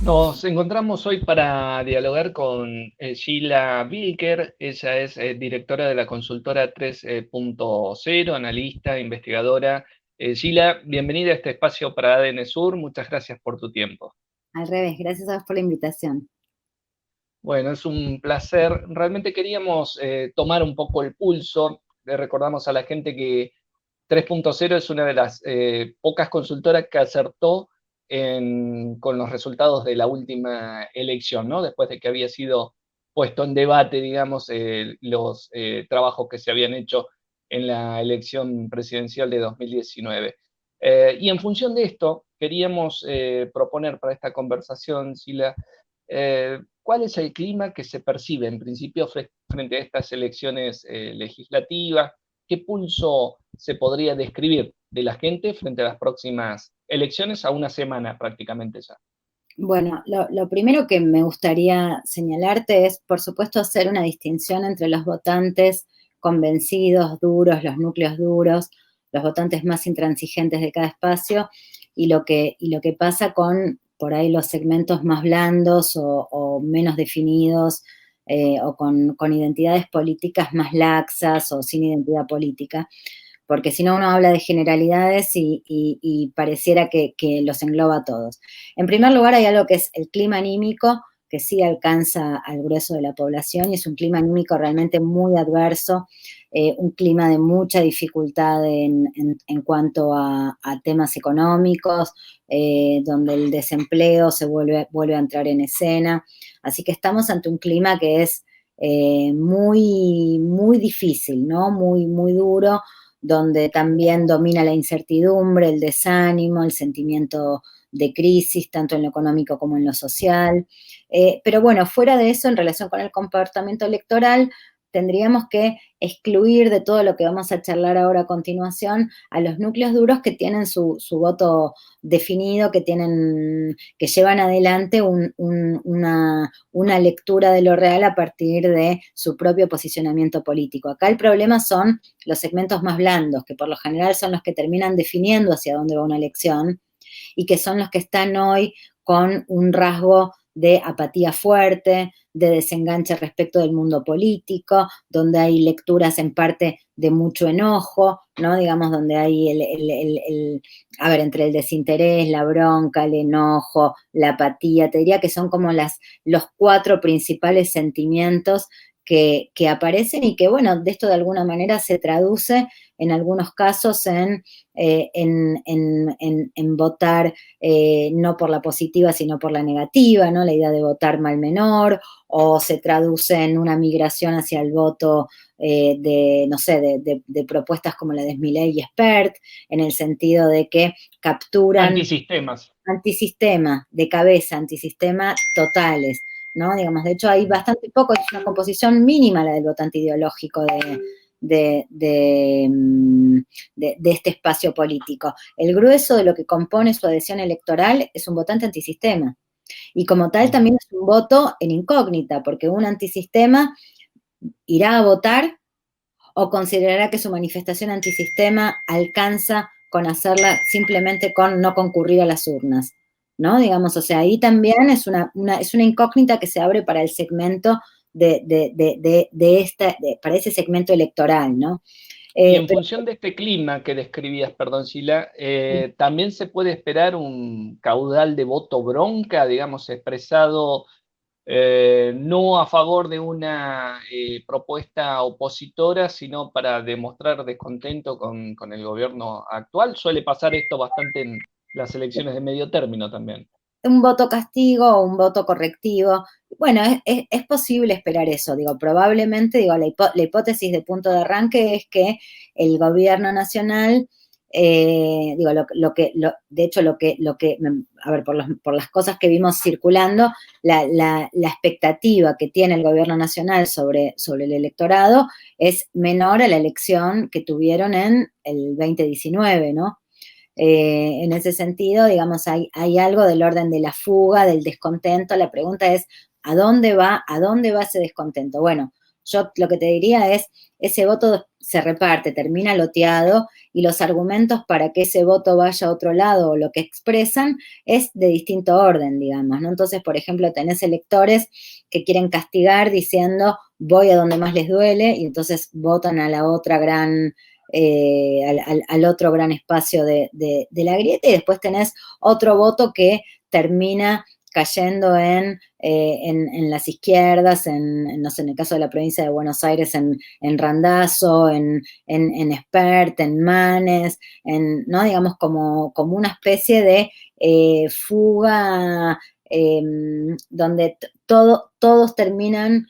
Nos encontramos hoy para dialogar con Sheila Bilker. Ella es directora de la consultora 3.0, analista, investigadora. Sheila, bienvenida a este espacio para ADN Sur. Muchas gracias por tu tiempo. Al revés, gracias a vos por la invitación. Bueno, es un placer. Realmente queríamos tomar un poco el pulso. Le recordamos a la gente que 3.0 es una de las pocas consultoras que acertó con los resultados de la última elección, ¿no? Después de que había sido puesto en debate, digamos, los trabajos que se habían hecho en la elección presidencial de 2019. Y en función de esto, queríamos proponer para esta conversación, Sila, ¿cuál es el clima que se percibe en principio frente a estas elecciones legislativas? ¿Qué pulso se podría describir de la gente frente a las próximas elecciones a una semana prácticamente ya? Bueno, lo primero que me gustaría señalarte es, por supuesto, hacer una distinción entre los votantes convencidos, duros, los núcleos duros, los votantes más intransigentes de cada espacio, y lo que pasa con, por ahí, los segmentos más blandos o menos definidos, o con identidades políticas más laxas o sin identidad política, porque si no uno habla de generalidades y pareciera que los engloba a todos. En primer lugar, hay algo que es el clima anímico, que sí alcanza al grueso de la población, y es un clima anímico realmente muy adverso, un clima de mucha dificultad en cuanto a temas económicos, donde el desempleo se vuelve a entrar en escena. Así que estamos ante un clima que es muy, muy difícil, ¿no? Muy, muy duro, donde también domina la incertidumbre, el desánimo, el sentimiento de crisis, tanto en lo económico como en lo social. Pero bueno, fuera de eso, en relación con el comportamiento electoral, tendríamos que excluir de todo lo que vamos a charlar ahora a continuación a los núcleos duros que tienen su voto definido, que llevan adelante una lectura de lo real a partir de su propio posicionamiento político. Acá el problema son los segmentos más blandos, que por lo general son los que terminan definiendo hacia dónde va una elección, y que son los que están hoy con un rasgo de apatía fuerte, de desenganche respecto del mundo político, donde hay lecturas en parte de mucho enojo, ¿no? Digamos, donde hay a ver, entre el desinterés, la bronca, el enojo, la apatía, te diría que son como los cuatro principales sentimientos que aparecen, y que, bueno, de esto de alguna manera se traduce en algunos casos en votar no por la positiva, sino por la negativa, ¿no? La idea de votar mal menor, o se traduce en una migración hacia el voto no sé, de propuestas como la de Milei y Spert, en el sentido de que capturan Antisistemas. antisistema, de cabeza, antisistema totales, ¿no? Digamos, de hecho hay bastante poco, es una composición mínima la del votante ideológico de, de, de este espacio político. El grueso de lo que compone su adhesión electoral es un votante antisistema. Y como tal también es un voto en incógnita, porque un antisistema irá a votar o considerará que su manifestación antisistema alcanza con hacerla simplemente con no concurrir a las urnas, ¿no? Digamos, o sea, ahí también es una incógnita que se abre para el segmento para ese segmento electoral, ¿no? Y en Pero función de este clima que describías, perdón, Sila, también se puede esperar un caudal de voto bronca, digamos, expresado no a favor de una propuesta opositora, sino para demostrar descontento con el gobierno actual. Suele pasar esto bastante en las elecciones de medio término también. un voto castigo o un voto correctivo. Bueno, es posible esperar eso, digo, probablemente, digo, la hipótesis de punto de arranque es que el gobierno nacional, digo, de hecho, a ver, por las cosas que vimos circulando, la expectativa que tiene el gobierno nacional sobre el electorado es menor a la elección que tuvieron en el 2019, ¿no? En ese sentido, digamos, hay algo del orden de la fuga, del descontento. La pregunta es, ¿a dónde va ese descontento? Bueno, yo lo que te diría es, ese voto se reparte, termina loteado, y los argumentos para que ese voto vaya a otro lado o lo que expresan es de distinto orden, digamos, ¿no? Entonces, por ejemplo, tenés electores que quieren castigar diciendo voy a donde más les duele y entonces votan a la otra gran, al otro gran espacio de la grieta, y después tenés otro voto que termina cayendo en las izquierdas, no sé, en el caso de la provincia de Buenos Aires, en Randazzo, en Espert, en Manes, ¿no? Digamos, como una especie de fuga donde todos terminan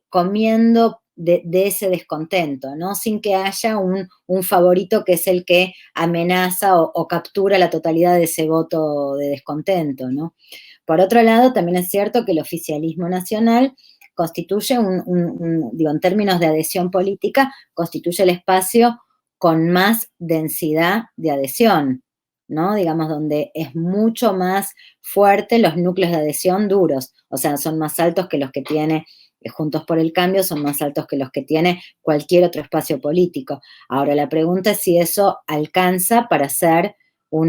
comiendo de ese descontento, ¿no? Sin que haya un favorito que es el que amenaza o captura la totalidad de ese voto de descontento, ¿no? Por otro lado, también es cierto que el oficialismo nacional constituye digo, en términos de adhesión política, constituye el espacio con más densidad de adhesión, ¿no? Digamos, donde es mucho más fuerte los núcleos de adhesión duros, o sea, son más altos que los que tiene Juntos por el Cambio, son más altos que los que tiene cualquier otro espacio político. Ahora, la pregunta es si eso alcanza para ser o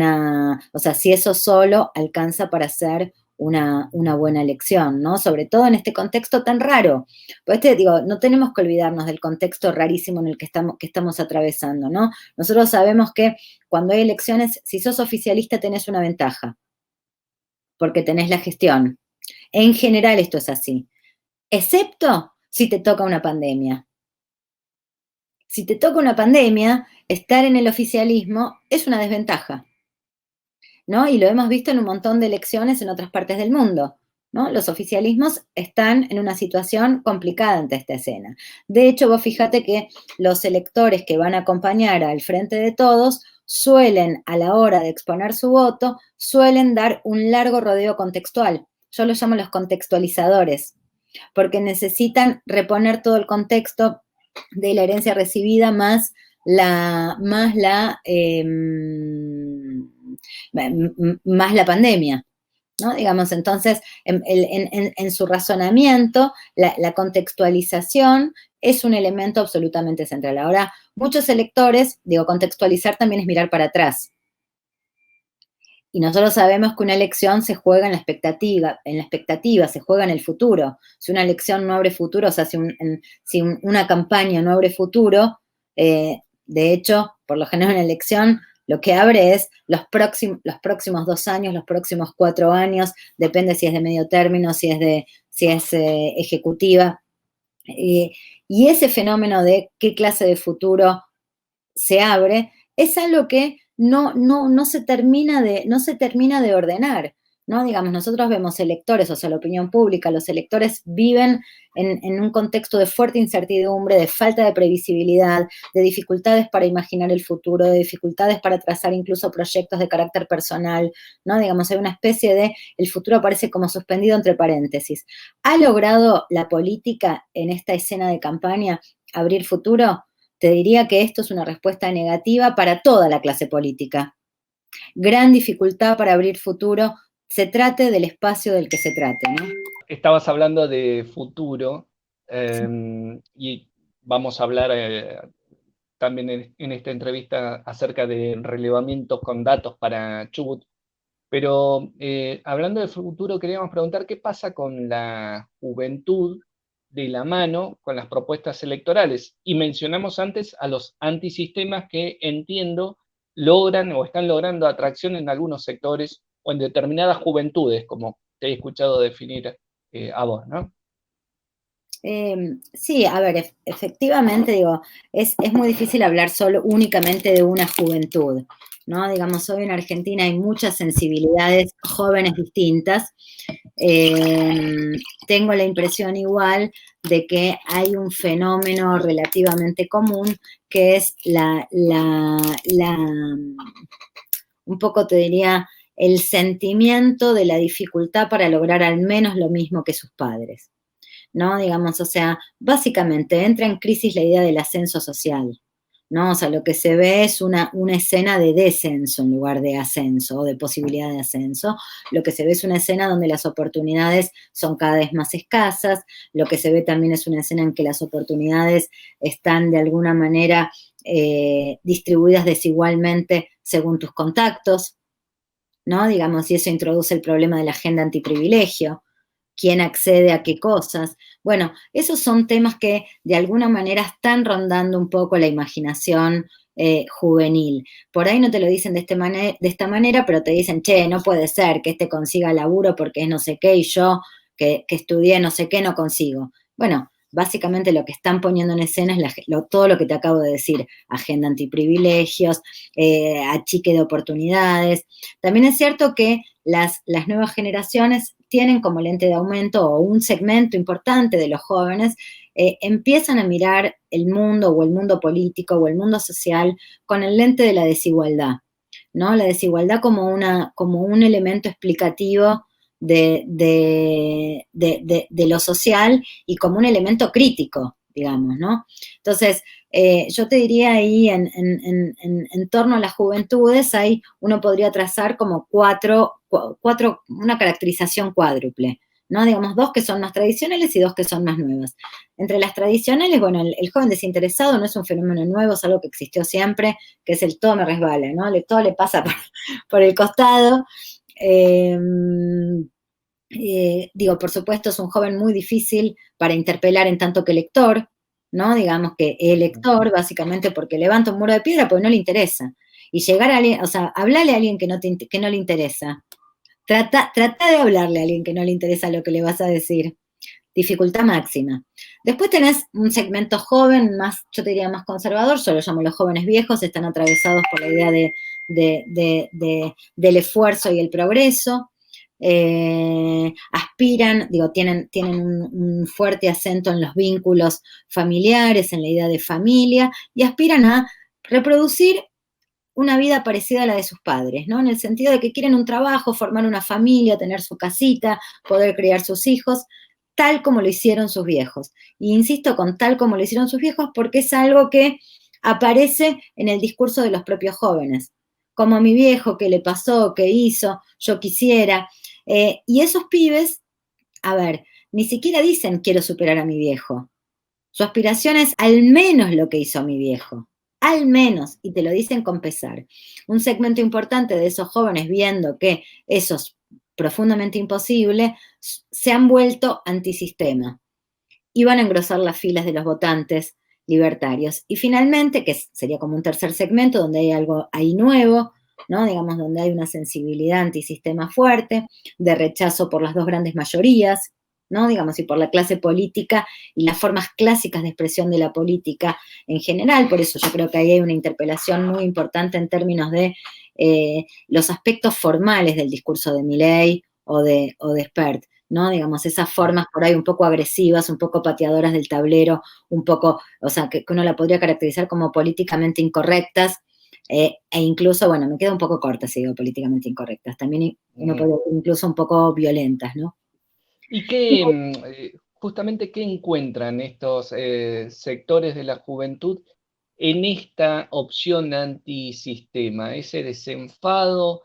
sea, si eso solo alcanza para ser una buena elección, ¿no? Sobre todo en este contexto tan raro. Pues digo, no tenemos que olvidarnos del contexto rarísimo en el que estamos atravesando, ¿no? Nosotros sabemos que cuando hay elecciones, si sos oficialista tenés una ventaja, porque tenés la gestión. En general esto es así, excepto si te toca una pandemia. Si te toca una pandemia, estar en el oficialismo es una desventaja, ¿no? Y lo hemos visto en un montón de elecciones en otras partes del mundo, ¿no? Los oficialismos están en una situación complicada ante esta escena. De hecho, vos fíjate que los electores que van a acompañar al Frente de Todos suelen, a la hora de exponer su voto, suelen dar un largo rodeo contextual. Yo los llamo los contextualizadores, porque necesitan reponer todo el contexto de la herencia recibida más la pandemia, ¿no? Digamos, entonces, en su razonamiento, la contextualización es un elemento absolutamente central. Ahora, muchos electores, digo, contextualizar también es mirar para atrás. Y nosotros sabemos que una elección se juega en la expectativa, se juega en el futuro. Si una elección no abre futuro, o sea, si una campaña no abre futuro, de hecho, por lo general una elección lo que abre es los próximos 2 años, los próximos 4 años, depende si es de medio término, si es ejecutiva. Y ese fenómeno de qué clase de futuro se abre es algo que no se termina de ordenar, ¿no? Digamos, nosotros vemos electores, o sea, la opinión pública, los electores viven en un contexto de fuerte incertidumbre, de falta de previsibilidad, de dificultades para imaginar el futuro, de dificultades para trazar incluso proyectos de carácter personal, ¿no? Digamos, hay una especie de, el futuro aparece como suspendido entre paréntesis. ¿Ha logrado la política en esta escena de campaña abrir futuro? Te diría que esto es una respuesta negativa para toda la clase política. Gran dificultad para abrir futuro, se trate del espacio del que se trate, ¿no? Estabas hablando de futuro y vamos a hablar también en esta entrevista acerca de relevamiento con datos para Chubut. Pero hablando de futuro, queríamos preguntar qué pasa con la juventud de la mano con las propuestas electorales. Y mencionamos antes a los antisistemas que entiendo logran o están logrando atracción en algunos sectores o en determinadas juventudes, como te he escuchado definir a vos, ¿no? Sí, a ver, efectivamente, digo, es muy difícil hablar únicamente de una juventud, ¿no? Digamos, hoy en Argentina hay muchas sensibilidades jóvenes distintas. Tengo la impresión igual de que hay un fenómeno relativamente común que es un poco te diría, el sentimiento de la dificultad para lograr al menos lo mismo que sus padres, ¿no? Digamos, o sea, básicamente entra en crisis la idea del ascenso social, ¿no? O sea, lo que se ve es una escena de descenso en lugar de ascenso o de posibilidad de ascenso. Lo que se ve es una escena donde las oportunidades son cada vez más escasas. Lo que se ve también es una escena en que las oportunidades están de alguna manera distribuidas desigualmente según tus contactos, ¿no? Digamos, y eso introduce el problema de la agenda antiprivilegio, quién accede a qué cosas. Bueno, esos son temas que de alguna manera están rondando un poco la imaginación juvenil. Por ahí no te lo dicen de esta manera, pero te dicen, che, no puede ser que este consiga laburo porque es no sé qué y yo que estudié no sé qué no consigo. Bueno, básicamente lo que están poniendo en escena es todo lo que te acabo de decir, agenda antiprivilegios, achique de oportunidades. También es cierto que las nuevas generaciones tienen como lente de aumento o un segmento importante de los jóvenes empiezan a mirar el mundo o el mundo político o el mundo social con el lente de la desigualdad, ¿no? La desigualdad como un elemento explicativo de lo social y como un elemento crítico, digamos, ¿no? Entonces, yo te diría ahí en torno a las juventudes, ahí uno podría trazar como una caracterización cuádruple, ¿no? Digamos, dos que son más tradicionales y dos que son más nuevas. Entre las tradicionales, bueno, el joven desinteresado no es un fenómeno nuevo, es algo que existió siempre, que es el todo me resbala, ¿no? Todo le pasa por el costado. Eh, digo, por supuesto, es un joven muy difícil para interpelar en tanto que lector, ¿no? Digamos que el lector, básicamente porque levanta un muro de piedra porque no le interesa. Y llegar a alguien, o sea, hablarle a alguien que no le interesa. Trata de hablarle a alguien que no le interesa lo que le vas a decir. Dificultad máxima. Después tenés un segmento joven, más, yo te diría más conservador, yo lo llamo los jóvenes viejos, están atravesados por la idea del esfuerzo y el progreso. Aspiran, digo, tienen un fuerte acento en los vínculos familiares, en la idea de familia, y aspiran a reproducir una vida parecida a la de sus padres, ¿no? En el sentido de que quieren un trabajo, formar una familia, tener su casita, poder criar sus hijos, tal como lo hicieron sus viejos. Y insisto con tal como lo hicieron sus viejos porque es algo que aparece en el discurso de los propios jóvenes. Como a mi viejo, qué le pasó, qué hizo, yo quisiera. Y esos pibes, a ver, ni siquiera dicen quiero superar a mi viejo. Su aspiración es al menos lo que hizo mi viejo. Al menos, y te lo dicen con pesar. Un segmento importante de esos jóvenes viendo que eso es profundamente imposible, se han vuelto antisistema y van a engrosar las filas de los votantes libertarios. Y finalmente, que sería como un tercer segmento donde hay algo ahí nuevo, ¿no? Digamos, donde hay una sensibilidad antisistema fuerte, de rechazo por las dos grandes mayorías, ¿no? Digamos, y por la clase política y las formas clásicas de expresión de la política en general. Por eso yo creo que ahí hay una interpelación muy importante en términos de los aspectos formales del discurso de Milei o de Spert, ¿no? Digamos, esas formas por ahí un poco agresivas, un poco pateadoras del tablero, un poco, o sea, que uno la podría caracterizar como políticamente incorrectas, e incluso, bueno, me queda un poco corta si digo políticamente incorrectas, también uno puede decir incluso un poco violentas, ¿no? ¿Y qué, justamente qué encuentran estos sectores de la juventud en esta opción antisistema? Ese desenfado,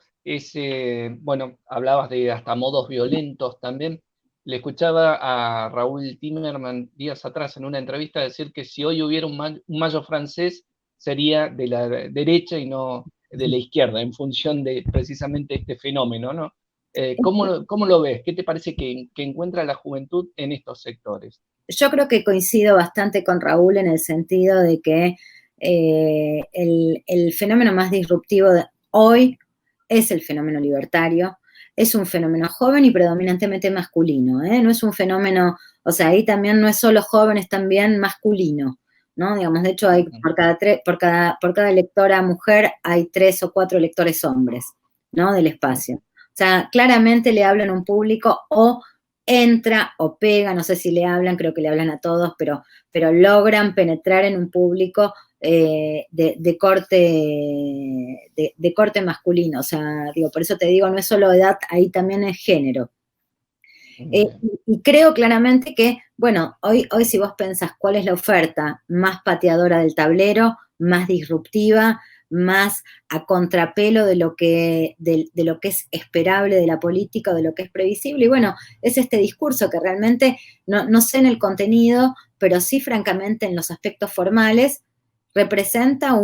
bueno, hablabas de hasta modos violentos también. Le escuchaba a Raúl Timerman días atrás en una entrevista decir que si hoy hubiera un mayo francés sería de la derecha y no de la izquierda, en función de precisamente este fenómeno, ¿no? ¿Cómo lo ves? ¿Qué te parece que encuentra la juventud en estos sectores? Yo creo que coincido bastante con Raúl en el sentido de que el fenómeno más disruptivo de hoy es el fenómeno libertario, es un fenómeno joven y predominantemente masculino, ¿eh? No es un fenómeno, o sea, ahí también no es solo joven, es también masculino, ¿no? Digamos, de hecho, hay por cada lectora mujer hay 3 o 4 lectores hombres, ¿no? Del espacio. O sea, claramente le hablan a un público o entra o pega, no sé si le hablan, creo que le hablan a todos, pero logran penetrar en un público de corte masculino. O sea, digo, por eso te digo, no es solo edad, ahí también es género. Y creo claramente que, bueno, hoy si vos pensás cuál es la oferta más pateadora del tablero, más disruptiva, más a contrapelo de lo que es esperable de la política o de lo que es previsible. Y bueno, es este discurso que realmente, no sé en el contenido, pero sí francamente en los aspectos formales, representa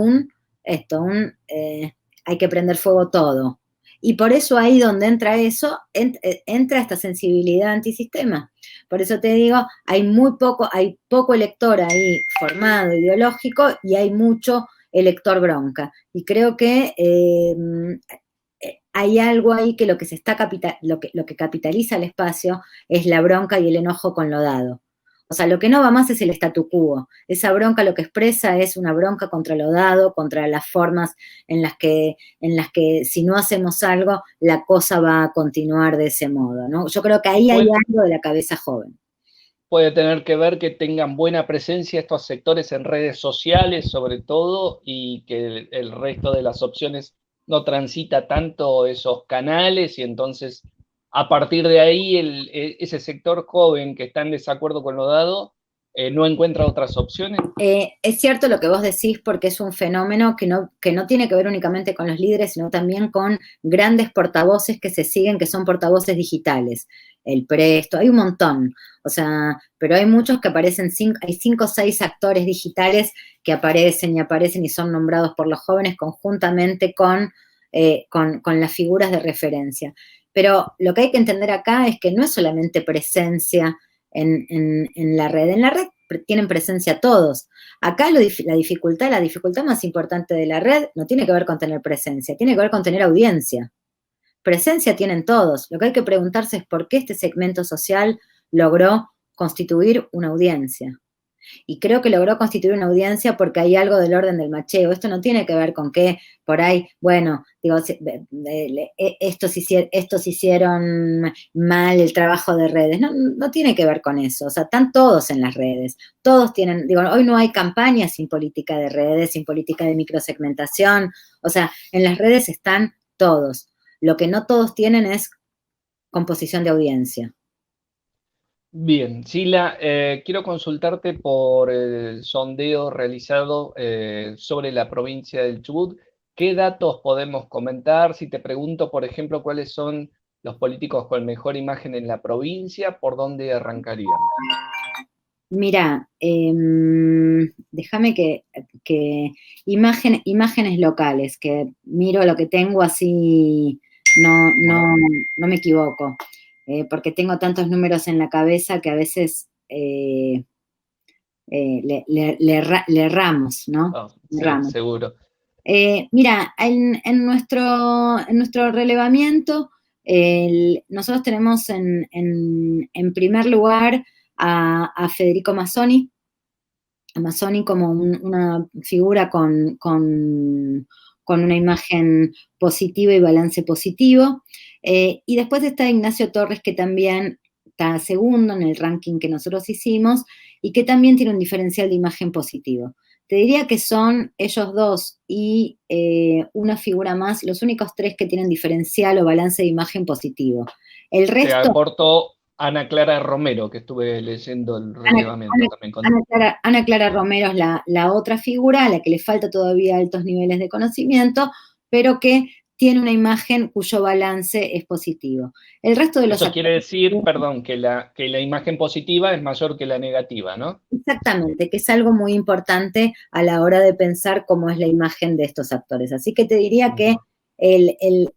hay que prender fuego todo. Y por eso ahí donde entra eso, entra esta sensibilidad antisistema. Por eso te digo, hay poco elector ahí formado, ideológico, y hay mucho elector bronca. Y creo que hay algo ahí que lo que capitaliza el espacio es la bronca y el enojo con lo dado. O sea, lo que no va más es el statu quo. Esa bronca lo que expresa es una bronca contra lo dado, contra las formas en las que si no hacemos algo, la cosa va a continuar de ese modo, ¿no? Yo creo que ahí hay algo de la cabeza joven. Puede tener que ver que tengan buena presencia estos sectores en redes sociales, sobre todo, y que el resto de las opciones no transita tanto esos canales, y entonces a partir de ahí ese sector joven que está en desacuerdo con lo dado no encuentra otras opciones. Es cierto lo que vos decís porque es un fenómeno que no tiene que ver únicamente con los líderes, sino también con grandes portavoces que se siguen, que son portavoces digitales. El Presto, hay un montón. O sea, pero hay muchos que aparecen, hay 5 o 6 actores digitales que aparecen y son nombrados por los jóvenes conjuntamente con las figuras de referencia. Pero lo que hay que entender acá es que no es solamente presencia en la red. En la red tienen presencia todos. Acá la dificultad más importante de la red no tiene que ver con tener presencia, tiene que ver con tener audiencia. Presencia tienen todos. Lo que hay que preguntarse es por qué este segmento social logró constituir una audiencia. Y creo que logró constituir una audiencia porque hay algo del orden del macheo. Esto no tiene que ver con que por ahí, bueno, digo, estos hicieron mal el trabajo de redes. No, no tiene que ver con eso. O sea, están todos en las redes. Todos tienen, digo, hoy no hay campaña sin política de redes, sin política de microsegmentación. O sea, en las redes están todos. Lo que no todos tienen es composición de audiencia. Bien, Sila, quiero consultarte por el sondeo realizado sobre la provincia del Chubut. ¿Qué datos podemos comentar? Si te pregunto, por ejemplo, cuáles son los políticos con mejor imagen en la provincia, ¿por dónde arrancaríamos? Mira, déjame que imágenes locales, que miro lo que tengo así no me equivoco, porque tengo tantos números en la cabeza que a veces le erramos, ¿no? Oh, sí, Erramos. seguro. Mira, en nuestro relevamiento, nosotros tenemos en primer lugar a Federico Mazzoni como una figura con una imagen positiva y balance positivo. Y después está Ignacio Torres, que también está segundo en el ranking que nosotros hicimos y que también tiene un diferencial de imagen positivo. Te diría que son ellos dos y una figura más, los únicos 3 que tienen diferencial o balance de imagen positivo. El Te resto... aporto Ana Clara Romero, que estuve leyendo el relevamiento también. Ana Clara Romero es la otra figura a la que le falta todavía altos niveles de conocimiento, pero que tiene una imagen cuyo balance es positivo. El resto de los Eso quiere actores, decir, perdón, que la imagen positiva es mayor que la negativa, ¿no? exactamente, que es algo muy importante a la hora de pensar cómo es la imagen de estos actores. Así que te diría que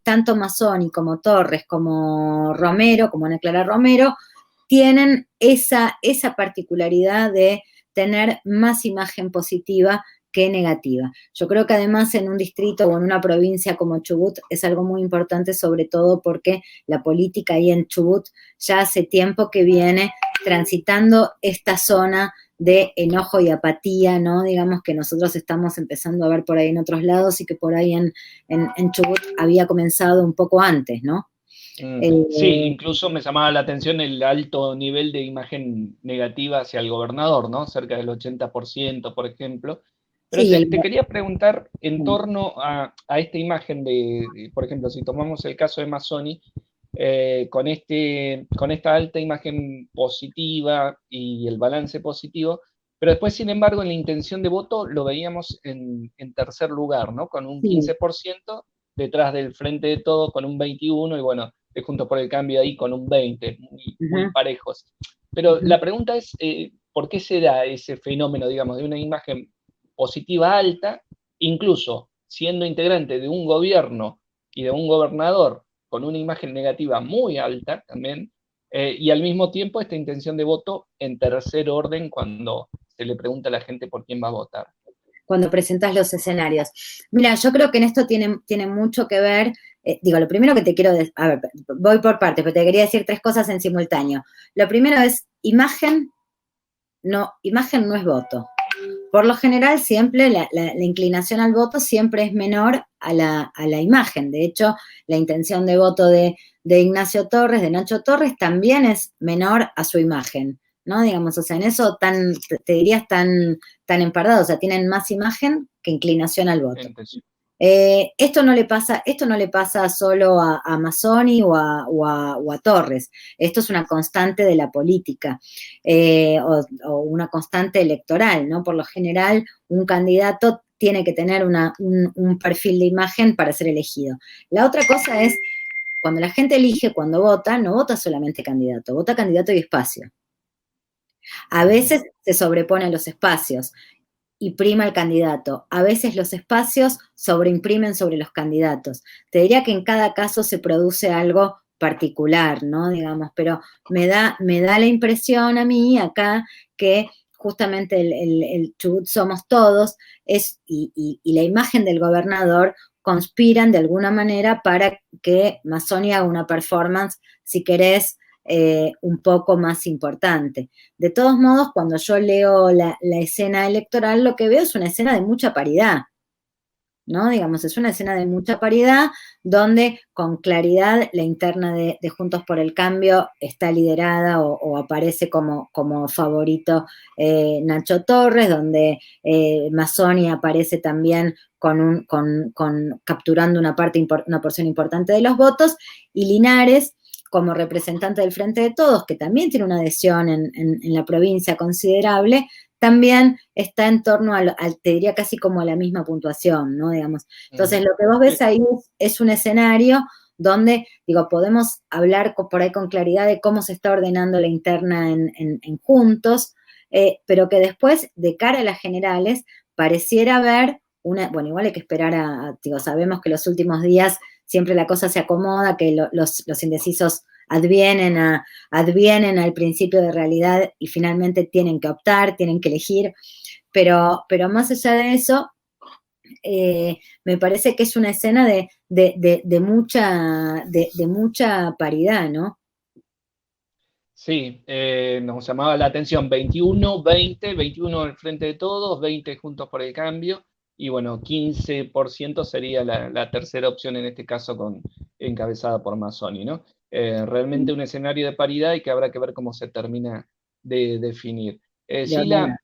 tanto Mazzoni como Torres, como Romero, como Ana Clara Romero, tienen esa particularidad de tener más imagen positiva que negativa. Yo creo que además en un distrito o en una provincia como Chubut es algo muy importante, sobre todo porque la política ahí en Chubut ya hace tiempo que viene transitando esta zona de enojo y apatía, ¿no? Digamos que nosotros estamos empezando a ver por ahí en otros lados y que por ahí en Chubut había comenzado un poco antes, ¿no? Sí, incluso me llamaba la atención el alto nivel de imagen negativa hacia el gobernador, ¿no? Cerca del 80%, por ejemplo. Pero Sí, te quería preguntar en torno a esta imagen por ejemplo, si tomamos el caso de Mazzoni, con esta alta imagen positiva y el balance positivo, Pero después, sin embargo, en la intención de voto lo veíamos en tercer lugar, ¿no? Con un Sí. 15%, detrás del Frente de Todos con un 21%, y bueno, de Juntos por el Cambio ahí con un 20%, muy parejos. Pero la pregunta es, ¿por qué se da ese fenómeno, digamos, de una imagen positiva alta, incluso siendo integrante de un gobierno y de un gobernador con una imagen negativa muy alta también, y al mismo tiempo esta intención de voto en tercer orden cuando se le pregunta a la gente por quién va a votar? Cuando presentas los escenarios. Mira, yo creo que en esto tiene mucho que ver, digo, lo primero que te quiero decir, a ver, voy por partes, pero te quería decir 3 cosas en simultáneo. Lo primero es, imagen no es voto. Por lo general, siempre la inclinación al voto siempre es menor a la imagen. De hecho, la intención de voto de Ignacio Torres, de Nacho Torres, también es menor a su imagen, ¿no? Digamos, o sea, en eso te dirías tan empardados, o sea, tienen más imagen que inclinación al voto. Esto no le pasa solo a Mazzoni o a Torres. Esto es una constante de la política, o una constante electoral, ¿no? Por lo general, un candidato tiene que tener un perfil de imagen para ser elegido. La otra cosa es, cuando la gente elige, cuando vota, no vota solamente candidato, vota candidato y espacio. A veces se sobreponen los espacios y prima el candidato. A veces los espacios sobreimprimen sobre los candidatos. Te diría que en cada caso se produce algo particular, ¿no? Digamos, pero me da la impresión a mí acá que justamente el Chubut somos todos y la imagen del gobernador conspiran de alguna manera para que Mazzoni haga una performance, si querés, un poco más importante. De todos modos, cuando yo leo la escena electoral, lo que veo es una escena de mucha paridad, ¿no? Digamos, es una escena de mucha paridad donde con claridad la interna de Juntos por el Cambio está liderada o aparece como favorito Nacho Torres, donde Mazzoni aparece también capturando una porción importante de los votos, y Linares, como representante del Frente de Todos, que también tiene una adhesión en la provincia considerable, también está en torno te diría casi como a la misma puntuación, ¿no? Digamos. Entonces, lo que vos ves ahí es un escenario donde, digo, podemos hablar por ahí con claridad de cómo se está ordenando la interna en Juntos, pero que después, de cara a las generales, pareciera haber bueno, igual hay que esperar digo, sabemos que los últimos días siempre la cosa se acomoda, que los indecisos advienen al principio de realidad y finalmente tienen que optar, tienen que elegir, pero más allá de eso, me parece que es una escena de mucha paridad, ¿no? Sí, nos llamaba la atención 21, 20, 21 al Frente de Todos, 20 Juntos por el Cambio, y bueno, 15% sería la tercera opción en este caso encabezada por Mazzoni, ¿no? Realmente un escenario de paridad y que habrá que ver cómo se termina de definir. Sheila,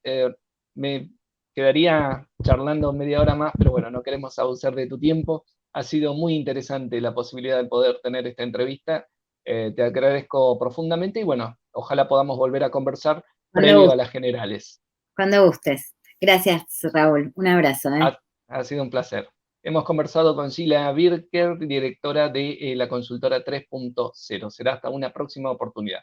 me quedaría charlando media hora más, pero bueno, no queremos abusar de tu tiempo. Ha sido muy interesante la posibilidad de poder tener esta entrevista. Te agradezco profundamente y bueno, ojalá podamos volver a conversar previo a las generales. Cuando gustes. Gracias, Raúl. Un abrazo. Ha sido un placer. Hemos conversado con Sheila Birker, directora de la consultora 3.0. Será hasta una próxima oportunidad.